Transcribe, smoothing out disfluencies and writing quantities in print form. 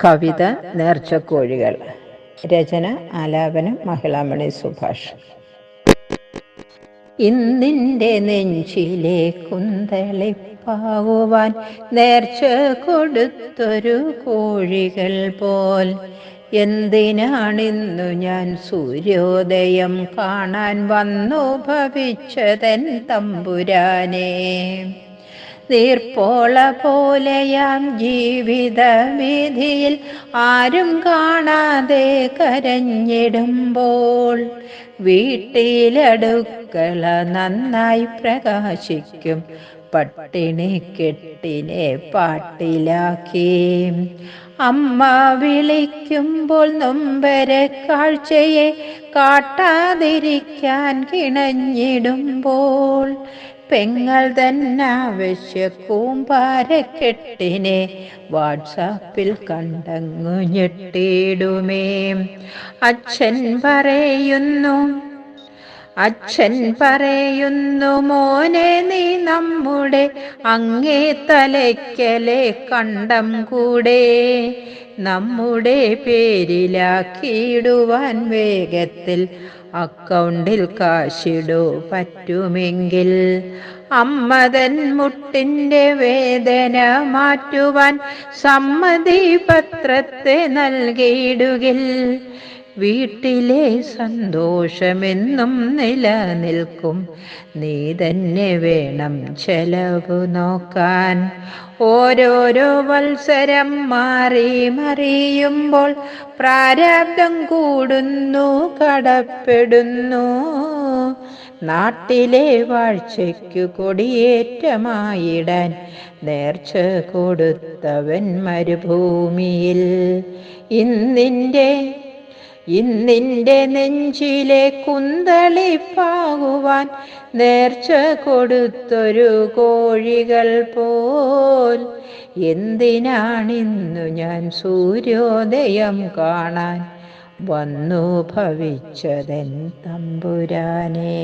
കവിത നേർച്ചക്കോഴികൾ. രചന ആലാപനം മഹിളാമണി സുഭാഷ്. ഇന്നിൻ്റെ നെഞ്ചിലെ കുന്തളിപ്പാകുവാൻ നേർച്ച കൊടുത്തൊരു കോഴികൾ പോൽ എന്തിനാണിന്നു ഞാൻ സൂര്യോദയം കാണാൻ വന്നു ഭവിച്ചതൻ തമ്പുരാനേ. നീർപ്പോള പോലെയാം ജീവിതവീഥിയിൽ ആരും കാണാതെ കരഞ്ഞിടുമ്പോൾ വീട്ടിലടുക്കള നന്നായി പ്രകാശിക്കും പട്ടിണി കെട്ടിനെ പാട്ടിലാക്കി. അമ്മ വിളിക്കുമ്പോൾ നൊമ്പര കാഴ്ചയെ കാട്ടാതിരിക്കാൻ കിണഞ്ഞിടുമ്പോൾ പെങ്ങൾ തന്നാവശ്യ കൂമ്പാരക്കെട്ടിനെ വാട്സാപ്പിൽ കണ്ടങ്ങു ഞെട്ടിയിടുമേ. അച്ഛൻ പറയുന്നു മോനെ നീ നമ്മുടെ അങ്ങേ തലയ്ക്കലെ കണ്ടം കൂടെ നമ്മുടെ പേരിലാക്കിയിടുവാൻ വേഗത്തിൽ അക്കൗണ്ടിൽ കാശിടു പറ്റുമെങ്കിൽ. അമ്മതൻ മുട്ടിൻ്റെ വേദന മാറ്റുവാൻ സമ്മതി പത്രത്തെ നൽകിയിടുകിൽ വീട്ടിലെ സന്തോഷമെന്നും നിലനിൽക്കും. നീ തന്നെ വേണം ചെലവ് നോക്കാൻ. ഓരോരോ വത്സരം മാറി മറിയുമ്പോൾ പ്രാരാബ്ദം കൂടുന്നു, കടപ്പെടുന്നു. നാട്ടിലെ വാഴ്ചയ്ക്കു കൊടിയേറ്റമായിടാൻ നേർച്ച കൊടുത്തവൻ മരുഭൂമിയിൽ. ഇന്നിൻ്റെ നെഞ്ചിലെ കുന്തളിപ്പാകുവാൻ നേർച്ച കൊടുത്തൊരു കോഴികൾ പോൽ എന്തിനാണിന്നു ഞാൻ സൂര്യോദയം കാണാൻ വന്നു ഭവിച്ചതെൻ തമ്പുരാനേ.